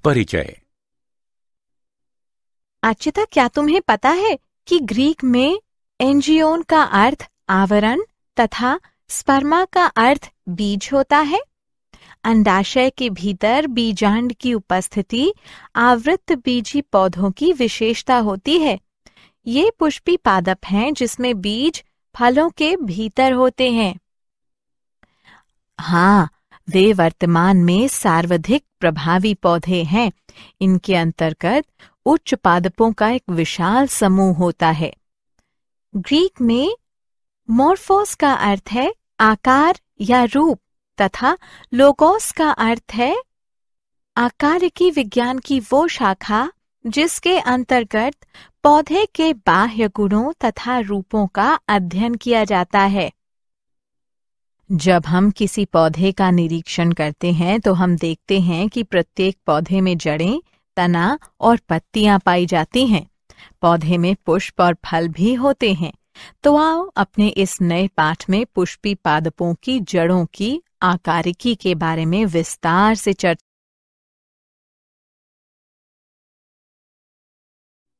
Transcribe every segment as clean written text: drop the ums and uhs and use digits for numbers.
परिचय। अर्चिता, क्या तुम्हें पता है कि ग्रीक में एंजियोन का अर्थ आवरण तथा स्पर्मा का अर्थ बीज होता है। अंडाशय के भीतर बीजांड की उपस्थिति आवृत बीजी पौधों की विशेषता होती है। ये पुष्पी पादप हैं जिसमें बीज फलों के भीतर होते हैं। हाँ, वे वर्तमान में सर्वाधिक प्रभावी पौधे हैं। इनके अंतर्गत उच्च पादपों का एक विशाल समूह होता है। ग्रीक में मोर्फोस का अर्थ है आकार या रूप तथा लोगोस का अर्थ है आकारिकी विज्ञान की वो शाखा जिसके अंतर्गत पौधे के बाह्य गुणों तथा रूपों का अध्ययन किया जाता है। जब हम किसी पौधे का निरीक्षण करते हैं तो हम देखते हैं कि प्रत्येक पौधे में जड़ें, तना और पत्तियां पाई जाती हैं। पौधे में पुष्प और फल भी होते हैं। तो आओ अपने इस नए पाठ में पुष्पी पादपों की जड़ों की आकारिकी के बारे में विस्तार से चर्चा।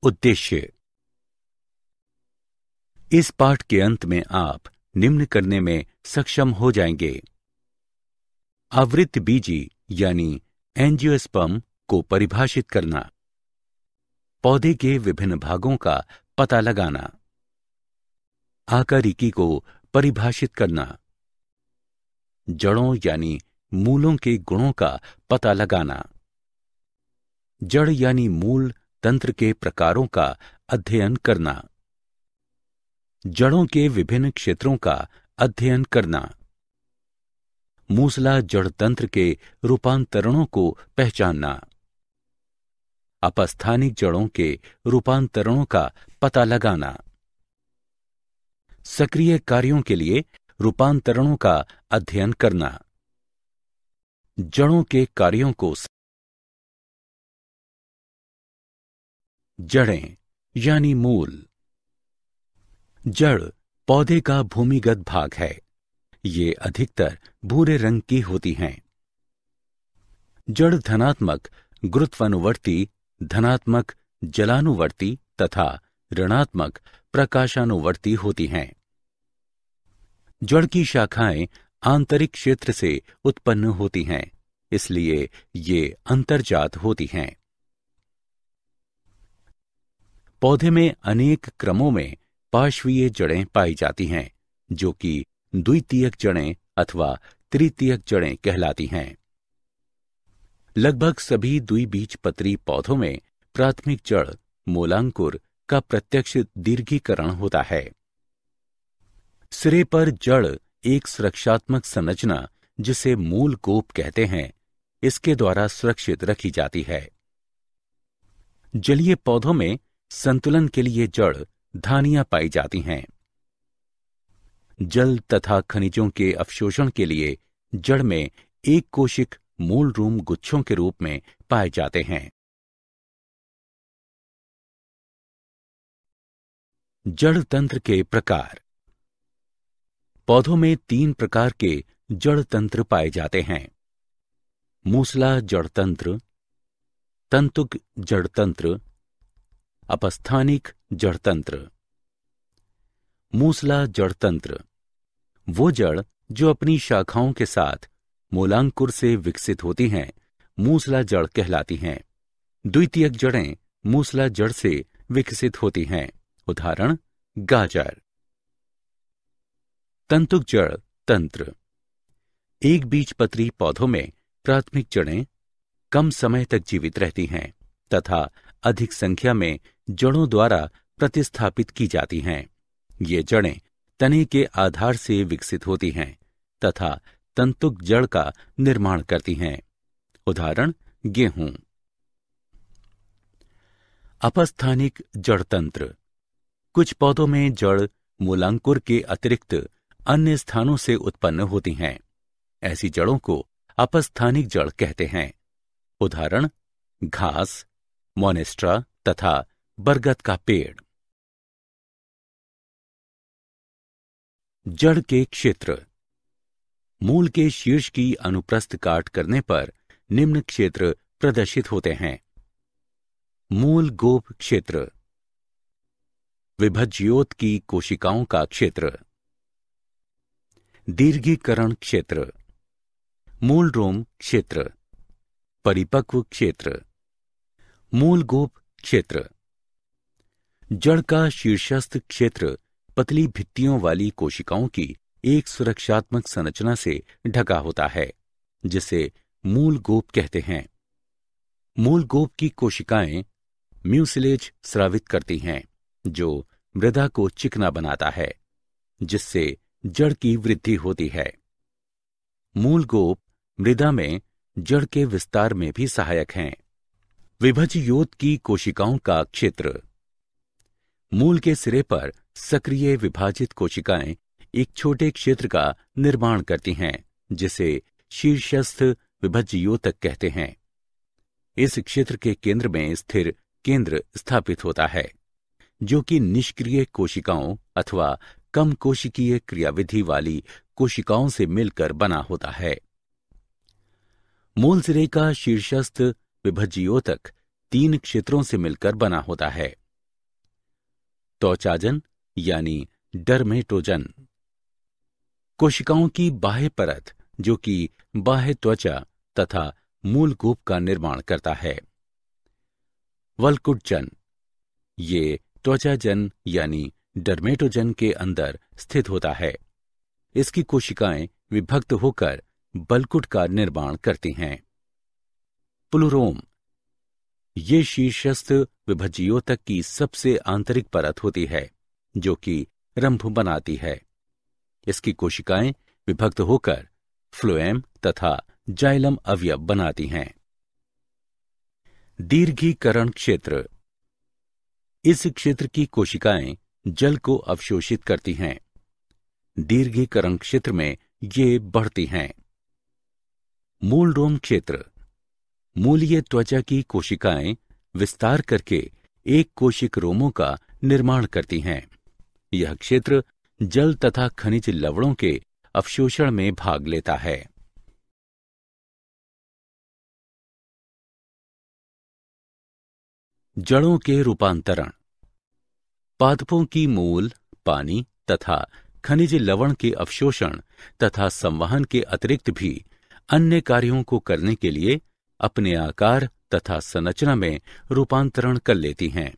उद्देश्य। इस पाठ के अंत में आप निम्न करने में सक्षम हो जाएंगे। आवृत बीजी यानी एंजियोस्पर्म को परिभाषित करना, पौधे के विभिन्न भागों का पता लगाना, आकारिकी को परिभाषित करना, जड़ों यानी मूलों के गुणों का पता लगाना, जड़ यानी मूल तंत्र के प्रकारों का अध्ययन करना, जड़ों के विभिन्न क्षेत्रों का अध्ययन करना, मूसला जड़ तंत्र के रूपांतरणों को पहचानना, अपस्थानिक जड़ों के रूपांतरणों का पता लगाना, सक्रिय कार्यों के लिए रूपांतरणों का अध्ययन करना, जड़ों के कार्यों को। जड़ें यानी मूल। जड़ पौधे का भूमिगत भाग है। ये अधिकतर भूरे रंग की होती हैं। जड़ धनात्मक गुरुत्वानुवर्ती, धनात्मक जलानुवर्ती तथा ऋणात्मक प्रकाशानुवर्ती होती हैं। जड़ की शाखाएं आंतरिक क्षेत्र से उत्पन्न होती हैं, इसलिए ये अंतर्जात होती हैं। पौधे में अनेक क्रमों में पार्श्वीय जड़ें पाई जाती हैं, जो कि द्वितीयक जड़ें अथवा तृतीयक जड़ें कहलाती हैं। लगभग सभी द्विबीजपत्री पौधों में प्राथमिक जड़ मूलांकुर का प्रत्यक्ष दीर्घीकरण होता है। सिरे पर जड़ एक सुरक्षात्मक संरचना, जिसे मूल कोप कहते हैं, इसके द्वारा सुरक्षित रखी जाती है। जलीय पौधों में संतुलन के लिए जड़ धानियां पाई जाती हैं। जल तथा खनिजों के अवशोषण के लिए जड़ में एक कोशिक मूल रूम गुच्छों के रूप में पाए जाते हैं। जड़ तंत्र के प्रकार। पौधों में 3 प्रकार के जड़ तंत्र पाए जाते हैं: मूसला जड़ तंत्र, तंतुक जड़ तंत्र, अपस्थानिक जड़ तंत्र। मूसला जड़ तंत्र वो जड़ जो अपनी शाखाओं के साथ मूलांकुर से विकसित होती हैं, मूसला जड़ कहलाती हैं। द्वितीयक जड़ें मूसला जड़ से विकसित होती हैं। उदाहरण गाजर। तंतुक जड़ तंत्र। एक बीजपत्री पौधों में प्राथमिक जड़ें कम समय तक जीवित रहती हैं तथा अधिक संख्या में जड़ों द्वारा प्रतिस्थापित की जाती हैं। ये जड़ें तने के आधार से विकसित होती हैं तथा तंतुक जड़ का निर्माण करती हैं। उदाहरण गेहूं। अपस्थानिक जड़ तंत्र। कुछ पौधों में जड़ मूलांकुर के अतिरिक्त अन्य स्थानों से उत्पन्न होती हैं। ऐसी जड़ों को अपस्थानिक जड़ कहते हैं। उदाहरण घास, मोनेस्ट्रा तथा बरगद का पेड़। जड़ के क्षेत्र। मूल के शीर्ष की अनुप्रस्थ काट करने पर निम्न क्षेत्र प्रदर्शित होते हैं। मूल गोप क्षेत्र, विभज्योत की कोशिकाओं का क्षेत्र, दीर्घीकरण क्षेत्र, मूल रोम क्षेत्र, परिपक्व क्षेत्र, मूल गोप क्षेत्र। जड़ का शीर्षस्थ क्षेत्र पतली भित्तियों वाली कोशिकाओं की एक सुरक्षात्मक संरचना से ढका होता है, जिसे मूल गोप कहते हैं। मूल गोप की कोशिकाएं म्यूसिलेज स्रावित करती हैं, जो मृदा को चिकना बनाता है, जिससे जड़ की वृद्धि होती है। मूल गोप मृदा में जड़ के विस्तार में भी सहायक हैं। विभज्योत की कोशिकाओं का क्षेत्र, मूल के सिरे पर सक्रिय विभाजित कोशिकाएं एक छोटे क्षेत्र का निर्माण करती हैं, जिसे शीर्षस्थ विभज्योतक कहते हैं। इस क्षेत्र के केंद्र में स्थिर केंद्र स्थापित होता है, जो कि निष्क्रिय कोशिकाओं अथवा कम कोशिकीय क्रियाविधि वाली कोशिकाओं से मिलकर बना होता है। मूल सिरे का शीर्षस्थ विभज्योतक 3 क्षेत्रों से मिलकर बना होता है। त्वचाजन यानी डर्मेटोजन, कोशिकाओं की बाह्य परत जो कि बाह्य त्वचा तथा मूल गोप का निर्माण करता है। वल्कुटजन, ये त्वचाजन यानी डर्मेटोजन के अंदर स्थित होता है। इसकी कोशिकाएं विभक्त होकर बलकुट का निर्माण करती हैं। प्लूरोम, ये शीर्षस्थ विभज्योतक की सबसे आंतरिक परत होती है, जो कि रंभ बनाती है। इसकी कोशिकाएं विभक्त होकर फ्लोएम तथा जाइलम अवयव बनाती हैं। दीर्घीकरण क्षेत्र, इस क्षेत्र की कोशिकाएं जल को अवशोषित करती हैं। दीर्घीकरण क्षेत्र में ये बढ़ती हैं। मूल रोम क्षेत्र, मूलीय त्वचा की कोशिकाएं विस्तार करके एक कोशिक रोमों का निर्माण करती हैं। यह क्षेत्र जल तथा खनिज लवणों के अवशोषण में भाग लेता है। जड़ों के रूपांतरण, पादपों की मूल, पानी तथा खनिज लवण के अवशोषण तथा संवहन के अतिरिक्त भी अन्य कार्यों को करने के लिए अपने आकार तथा संरचना में रूपांतरण कर लेती हैं।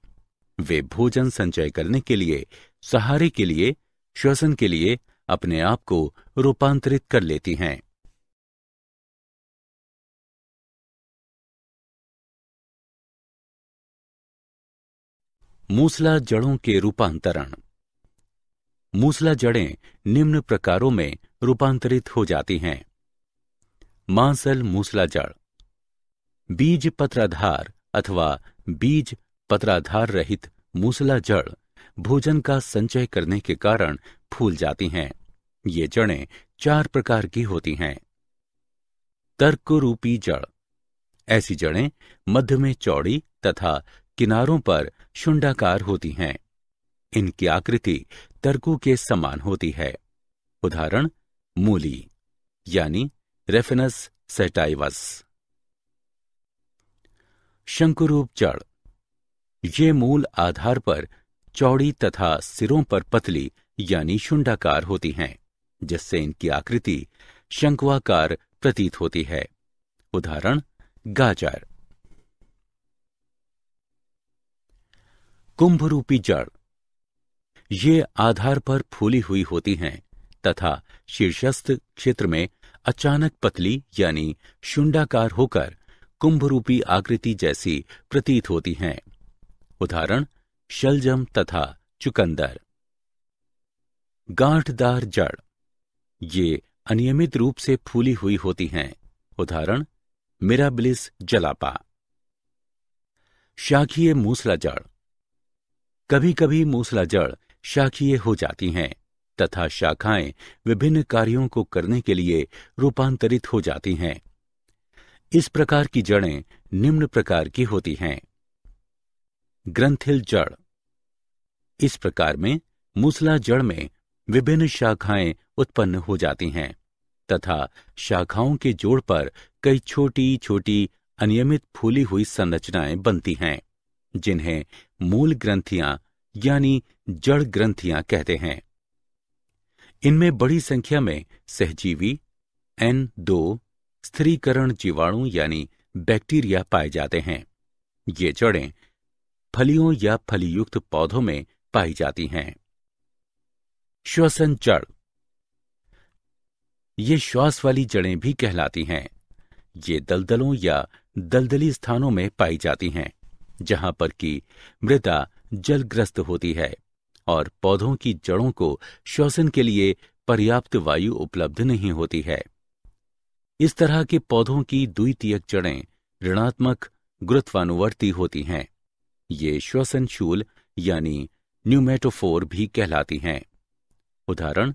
वे भोजन संचय करने के लिए, सहारे के लिए, श्वसन के लिए अपने आप को रूपांतरित कर लेती हैं। मूसला जड़ों के रूपांतरण, मूसला जड़ें निम्न प्रकारों में रूपांतरित हो जाती हैं। मांसल मूसला जड़, बीज पत्राधार अथवा बीज पत्राधार रहित मूसला जड़ भोजन का संचय करने के कारण फूल जाती हैं। ये जड़ें 4 प्रकार की होती हैं। तर्करूपी जड़, ऐसी जड़ें मध्य में चौड़ी तथा किनारों पर शुंडाकार होती हैं। इनकी आकृति तर्कू के समान होती है। उदाहरण मूली यानी रेफिनस सेटाइवस। शंकुरूप जड़, ये मूल आधार पर चौड़ी तथा सिरों पर पतली यानी शुंडाकार होती हैं, जिससे इनकी आकृति शंक्वाकार प्रतीत होती है। उदाहरण गाजर। कुंभरूपी जड़, ये आधार पर फूली हुई होती हैं तथा शीर्षस्थ क्षेत्र में अचानक पतली यानी शुंडाकार होकर कुंभरूपी आकृति जैसी प्रतीत होती हैं। उदाहरण शलजम तथा चुकंदर। गांठदार जड़, ये अनियमित रूप से फूली हुई होती हैं। उदाहरण मिराबिलिस जलापा। शाखीय मूसला जड़, कभी कभी मूसला जड़ शाखीय हो जाती हैं तथा शाखाएं विभिन्न कार्यों को करने के लिए रूपांतरित हो जाती हैं। इस प्रकार की जड़ें निम्न प्रकार की होती हैं। ग्रंथिल जड़, इस प्रकार में मूसला जड़ में विभिन्न शाखाएं उत्पन्न हो जाती हैं। तथा शाखाओं के जोड़ पर कई छोटी छोटी अनियमित फूली हुई संरचनाएं बनती हैं, जिन्हें मूल ग्रंथियां यानी जड़ ग्रंथियां कहते हैं। इनमें बड़ी संख्या में सहजीवी N2 स्थिरीकरण जीवाणु यानी बैक्टीरिया पाए जाते हैं। ये जड़ें फलियों या फलीयुक्त पौधों में पाई जाती हैं। श्वसन जड़, ये श्वास वाली जड़ें भी कहलाती हैं। ये दलदलों या दलदली स्थानों में पाई जाती हैं, जहां पर की मृदा जलग्रस्त होती है और पौधों की जड़ों को श्वसन के लिए पर्याप्त वायु उपलब्ध नहीं होती है। इस तरह के पौधों की द्वितीयक जड़ें ऋणात्मक गुरुत्वानुवर्ती होती हैं। ये श्वसनशूल यानी न्यूमेटोफोर भी कहलाती हैं। उदाहरण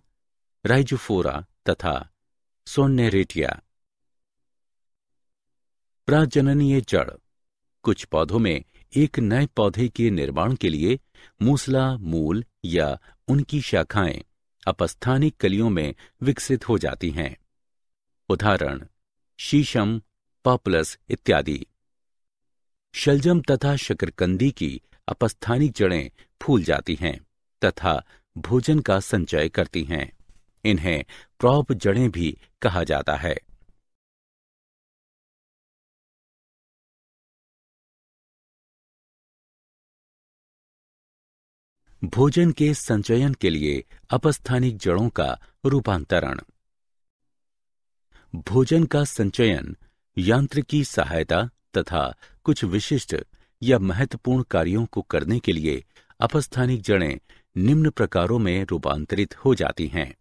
राइजोफोरा तथा सोन्नेरेटिया। प्रजननीय जड़, कुछ पौधों में एक नए पौधे के निर्माण के लिए मूसला मूल या उनकी शाखाएं अपस्थानिक कलियों में विकसित हो जाती हैं। उदाहरण शीशम, पॉपुलस इत्यादि। शलजम तथा शकरकंदी की अपस्थानिक जड़ें फूल जाती हैं तथा भोजन का संचय करती हैं। इन्हें प्रॉप जड़ें भी कहा जाता है। भोजन के संचयन के लिए अपस्थानिक जड़ों का रूपांतरण। भोजन का संचयन यांत्रिकी सहायता तथा कुछ विशिष्ट या महत्वपूर्ण कार्यों को करने के लिए अपस्थानिक जड़ें निम्न प्रकारों में रूपांतरित हो जाती हैं।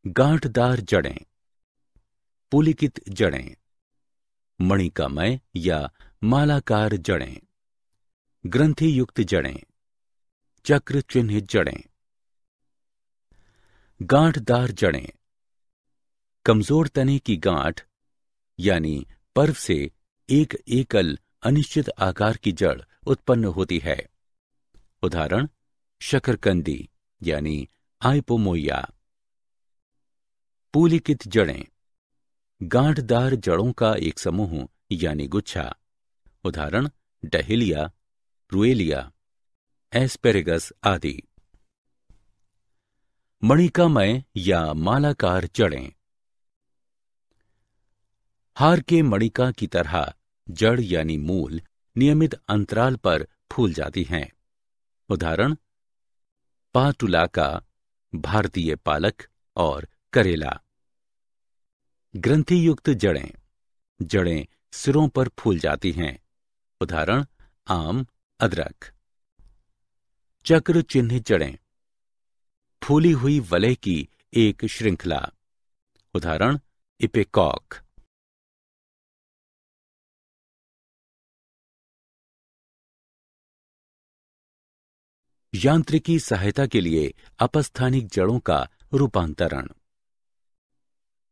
गांठदार जड़ें, पुलिकित जड़ें, मणिकामय या मालाकार जड़ें, ग्रंथि युक्त जड़ें, चक्र चिन्हित जड़ें। गांठदार जड़ें, कमजोर तने की गांठ यानी पर्व से एक एकल अनिश्चित आकार की जड़ उत्पन्न होती है। उदाहरण शकरकंदी यानी आइपोमोइया। पुलिकित जड़ें, गांठदार जड़ों का एक समूह यानी गुच्छा। उदाहरण डहेलिया, रुएलिया, एस्पेरेगस आदि। मणिकामय या मालाकार जड़ें, हार के मणिका की तरह जड़ यानी मूल नियमित अंतराल पर फूल जाती हैं। उदाहरण पाटुलाका, भारतीय पालक और करेला। ग्रंथि युक्त जड़ें, जड़ें सिरों पर फूल जाती हैं। उदाहरण आम, अदरक। चक्र चिन्हित जड़ें, फूली हुई वलय की एक श्रृंखला। उदाहरण इपेकॉक। यांत्रिकी सहायता के लिए अपस्थानिक जड़ों का रूपांतरण।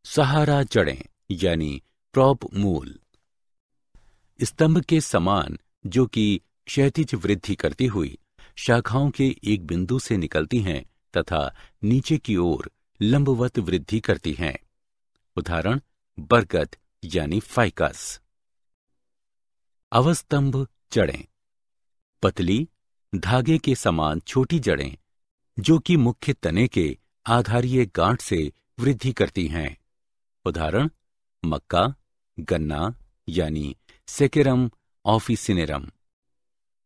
सहारा जड़ें यानी प्रॉप मूल, स्तंभ के समान जो कि क्षैतिज वृद्धि करती हुई शाखाओं के एक बिंदु से निकलती हैं तथा नीचे की ओर लंबवत वृद्धि करती हैं। उदाहरण बरगद यानी फाइकस। अवस्तंभ जड़ें, पतली धागे के समान छोटी जड़ें जो कि मुख्य तने के आधारीय गांठ से वृद्धि करती हैं। उदाहरण मक्का, गन्ना यानी सेकेरम ऑफिसिनेरम,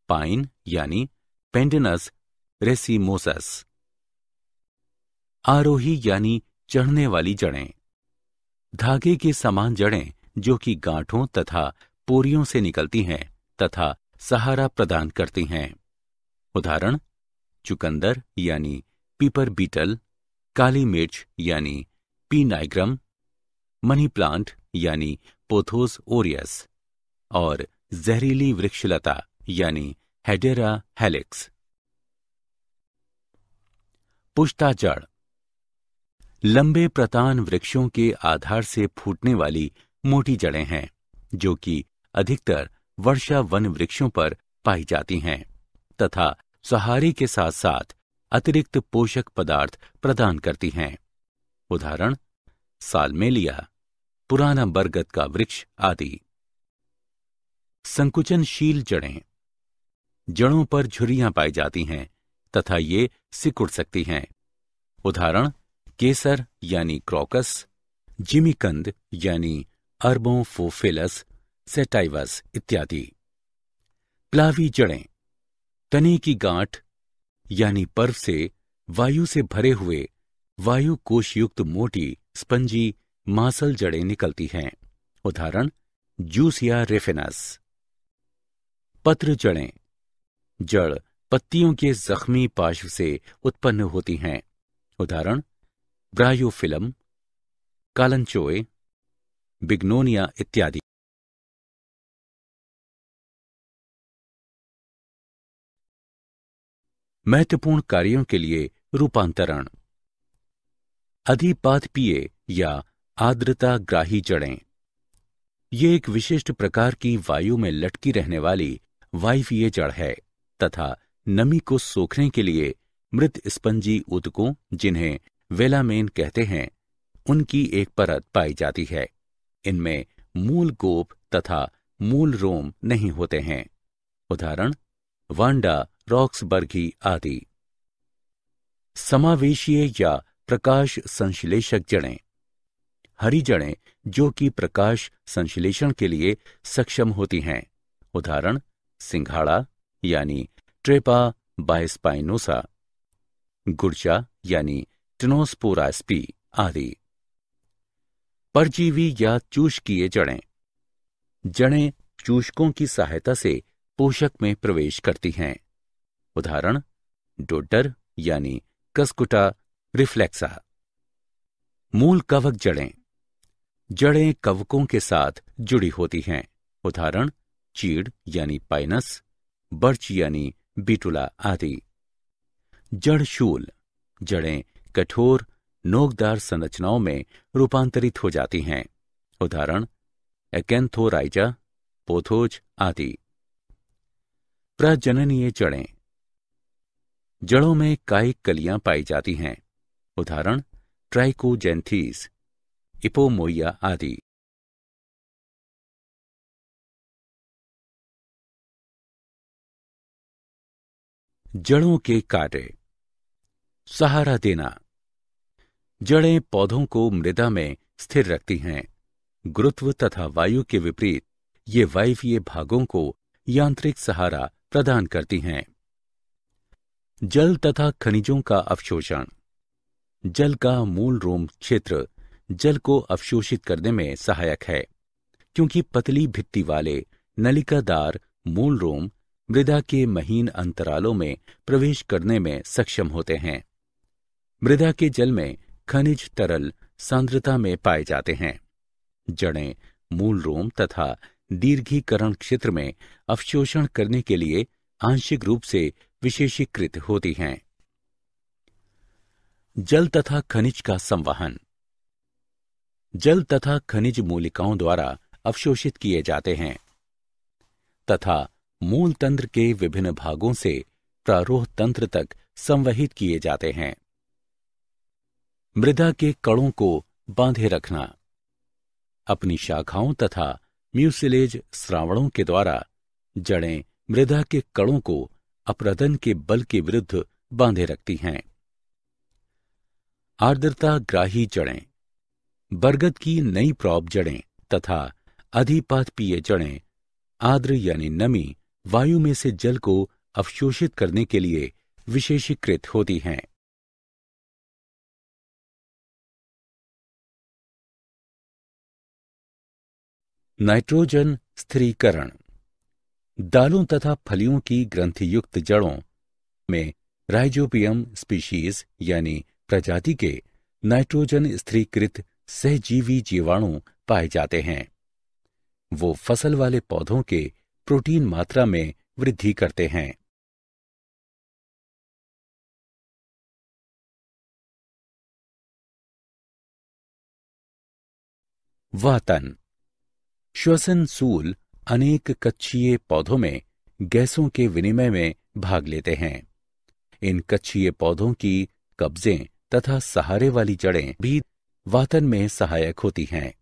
पाइन यानी पेंडेनस रेसिमोसस। आरोही यानी चढ़ने वाली जड़ें, धागे के समान जड़ें जो कि गांठों तथा पोरियों से निकलती हैं तथा सहारा प्रदान करती हैं। उदाहरण चुकंदर यानी पीपर बीटल, काली मिर्च यानी पी नाइग्रम, मनी प्लांट यानी पोथोस ओरियस और जहरीली वृक्षलता यानी हेडेरा हेलिक्स। पुष्टा जड़, लंबे प्रतान वृक्षों के आधार से फूटने वाली मोटी जड़ें हैं जो कि अधिकतर वर्षा वन वृक्षों पर पाई जाती हैं तथा सहारे के साथ साथ अतिरिक्त पोषक पदार्थ प्रदान करती हैं। उदाहरण सालमेलिया, पुराना बरगद का वृक्ष आदि। संकुचनशील जड़ें। जड़ों पर झुर्रियां पाई जाती हैं तथा ये सिकुड़ सकती हैं। उदाहरण केसर यानी क्रोकस, जिमीकंद यानी अर्बोफोफिलस सेटाइवस इत्यादि। प्लावी जड़ें। तने की गांठ यानी पर्व से वायु से भरे हुए वायु कोशयुक्त मोटी स्पंजी मांसल जड़ें निकलती हैं। उदाहरण जूसिया रेफिनस। पत्र जड़ें। जड़ पत्तियों के जख्मी पार्श्व से उत्पन्न होती हैं। उदाहरण ब्रायोफिलम, कालंचोए, बिग्नोनिया इत्यादि। महत्वपूर्ण कार्यों के लिए रूपांतरण। अधिपादपीय या आर्द्रताग्राही जड़ें। ये एक विशिष्ट प्रकार की वायु में लटकी रहने वाली वायवीय जड़ है तथा नमी को सोखने के लिए मृत स्पंजी ऊतकों, जिन्हें वेलामेन कहते हैं, उनकी एक परत पाई जाती है। इनमें मूल गोप तथा मूल रोम नहीं होते हैं। उदाहरण वांडा रॉक्सबर्गी आदि। समावेशीय या प्रकाश संश्लेषक जड़ें। हरी जड़ें जो कि प्रकाश संश्लेषण के लिए सक्षम होती हैं। उदाहरण सिंघाड़ा यानी ट्रेपा बायस्पाइनोसा, गुर्चा यानी टिनोस्पोरास्पी आदि। परजीवी या चूषकीय जड़ें। जड़ें चूषकों की सहायता से पोषक में प्रवेश करती हैं। उदाहरण डोडर यानी कस्कुटा रिफ्लेक्सा। मूल कवक जड़ें। जड़ें कवकों के साथ जुड़ी होती हैं। उदाहरण चीड़ यानी पाइनस, बर्च यानी बीटुला आदि। जड़शूल। जड़ें कठोर नोकदार संरचनाओं में रूपांतरित हो जाती हैं। उदाहरण एकेंथोराइजा, पोथोज आदि। प्रजननीय जड़ें। जड़ों में कायिक कलियां पाई जाती हैं। उदाहरण ट्राइकोजेंथीस, इपोमोइया आदि। जड़ों के कार्य। सहारा देना। जड़ें पौधों को मृदा में स्थिर रखती हैं। गुरुत्व तथा वायु के विपरीत ये वायवीय भागों को यांत्रिक सहारा प्रदान करती हैं। जल तथा खनिजों का अवशोषण। जल का मूल रोम क्षेत्र जल को अवशोषित करने में सहायक है, क्योंकि पतली भित्ति वाले नलिकादार मूल रोम मृदा के महीन अंतरालों में प्रवेश करने में सक्षम होते हैं। मृदा के जल में खनिज तरल सांद्रता में पाए जाते हैं। जड़ें मूल रोम तथा दीर्घीकरण क्षेत्र में अवशोषण करने के लिए आंशिक रूप से विशेषीकृत होती हैं। जल तथा खनिज का संवहन। जल तथा खनिज मूलिकाओं द्वारा अवशोषित किए जाते हैं तथा मूल तंत्र के विभिन्न भागों से प्रारोह तंत्र तक संवहित किए जाते हैं। मृदा के कणों को बांधे रखना। अपनी शाखाओं तथा म्यूसिलेज श्रावणों के द्वारा जड़ें मृदा के कणों को अपरदन के बल के विरुद्ध बांधे रखती हैं। आर्द्रताग्राही जड़ें। बरगद की नई प्रॉप जड़ें तथा अधिपादपीय जड़ें आर्द्र यानी नमी वायु में से जल को अवशोषित करने के लिए विशेषीकृत होती हैं। नाइट्रोजन स्थिरीकरण। दालों तथा फलियों की ग्रंथियुक्त जड़ों में राइजोबियम स्पीशीज यानी प्रजाति के नाइट्रोजन स्थिरीकृत सहजीवी जीवाणु पाए जाते हैं। वो फसल वाले पौधों के प्रोटीन मात्रा में वृद्धि करते हैं। वातन। श्वसन सूल अनेक कक्षीय पौधों में गैसों के विनिमय में भाग लेते हैं। इन कक्षीय पौधों की कब्जें तथा सहारे वाली जड़ें भी वातन में सहायक होती हैं।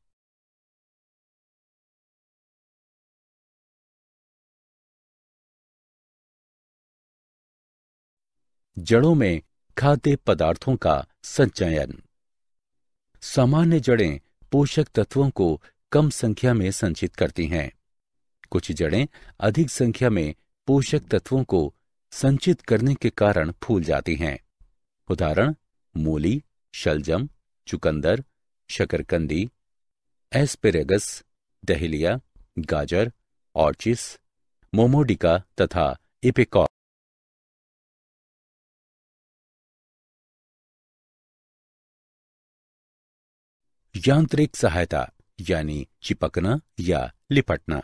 जड़ों में खाद्य पदार्थों का संचयन। सामान्य जड़ें पोषक तत्वों को कम संख्या में संचित करती हैं। कुछ जड़ें अधिक संख्या में पोषक तत्वों को संचित करने के कारण फूल जाती हैं। उदाहरण मूली, शलजम, चुकंदर, शकरकंदी, एस्पेरेगस, डहेलिया, गाजर, ऑर्चिस, मोमोडिका तथा इपेकॉक। यांत्रिक सहायता यानी चिपकना या लिपटना।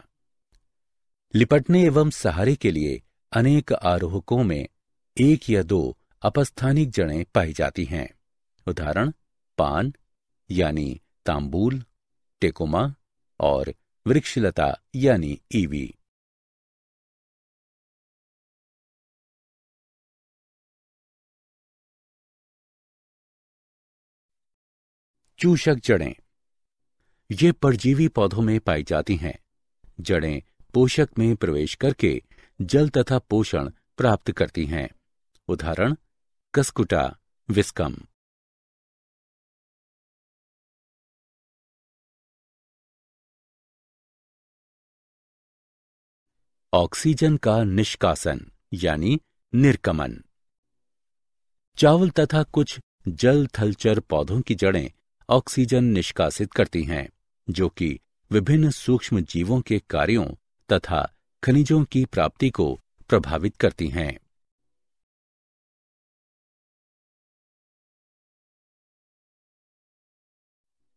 लिपटने एवं सहारे के लिए अनेक आरोहकों में एक या दो अपस्थानिक जड़ें पाई जाती हैं। उदाहरण पान यानी तांबूल, टेकोमा और वृक्षलता यानी ईवी। चूषक जड़ें ये परजीवी पौधों में पाई जाती हैं। जड़ें पोषक में प्रवेश करके जल तथा पोषण प्राप्त करती हैं। उदाहरण कस्कुटा विस्कम। ऑक्सीजन का निष्कासन यानी निर्गमन। चावल तथा कुछ जल थलचर पौधों की जड़ें ऑक्सीजन निष्कासित करती हैं, जो कि विभिन्न सूक्ष्म जीवों के कार्यों तथा खनिजों की प्राप्ति को प्रभावित करती हैं।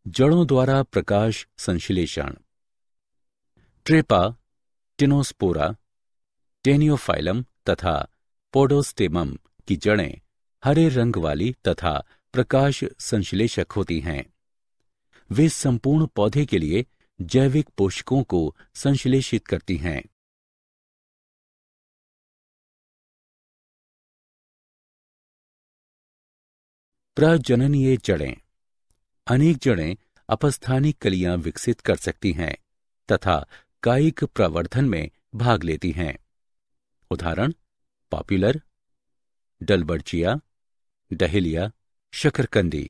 जड़ों द्वारा प्रकाश संश्लेषण। ट्रेपा, टिनोस्पोरा, टेनियोफाइलम तथा पोडोस्टेमम की जड़ें हरे रंग वाली तथा प्रकाश संश्लेषक होती हैं। वे संपूर्ण पौधे के लिए जैविक पोषकों को संश्लेषित करती हैं। प्रजननीय जड़ें। अनेक जड़ें अपस्थानिक कलियां विकसित कर सकती हैं तथा कायिक प्रवर्धन में भाग लेती हैं। उदाहरण पॉपुलर, डलबर्चिया, डहेलिया, शकरकंदी।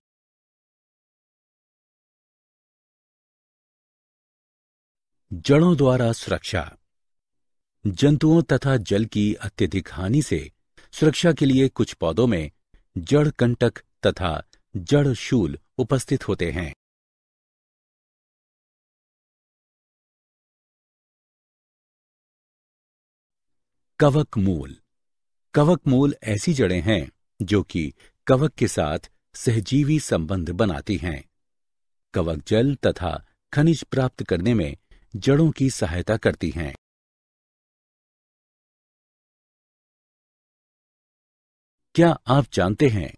जड़ों द्वारा सुरक्षा। जंतुओं तथा जल की अत्यधिक हानि से सुरक्षा के लिए कुछ पौधों में जड़ कंटक तथा जड़ शूल उपस्थित होते हैं। कवक मूल। कवक मूल ऐसी जड़ें हैं जो कि कवक के साथ सहजीवी संबंध बनाती हैं। कवक जल तथा खनिज प्राप्त करने में जड़ों की सहायता करती हैं। क्या आप जानते हैं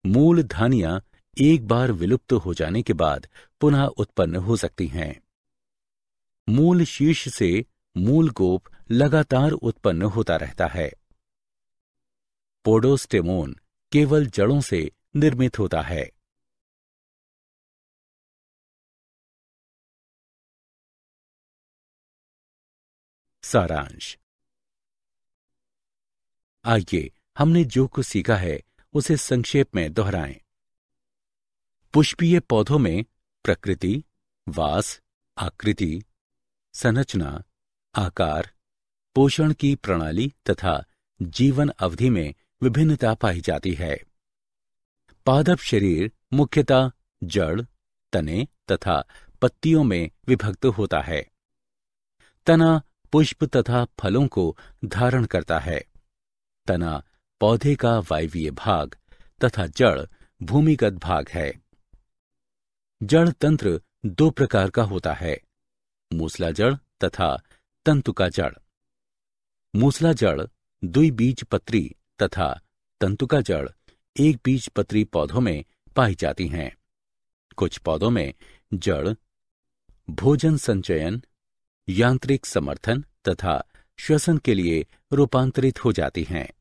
मूल धानियां एक बार विलुप्त हो जाने के बाद पुनः उत्पन्न हो सकती हैं। मूल शीर्ष से मूल गोप लगातार उत्पन्न होता रहता है। पोडोस्टेमोन केवल जड़ों से निर्मित होता है। सारांश। आइए हमने जो कुछ सीखा है उसे संक्षेप में दोहराएं। पुष्पीय पौधों में प्रकृति, वास, आकृति, संरचना, आकार, पोषण की प्रणाली तथा जीवन अवधि में विभिन्नता पाई जाती है। पादप शरीर मुख्यतः जड़, तने तथा पत्तियों में विभक्त होता है। तना पुष्प तथा फलों को धारण करता है। तना पौधे का वायवीय भाग तथा जड़ भूमिगत भाग है। जड़ तंत्र दो प्रकार का होता है, मूसला जड़ तथा तंतुका जड़। मूसला जड़ द्विबीजपत्री तथा तंतुका जड़ एक बीजपत्री पौधों में पाई जाती हैं। कुछ पौधों में जड़ भोजन संचयन, यांत्रिक समर्थन तथा श्वसन के लिए रूपांतरित हो जाती हैं।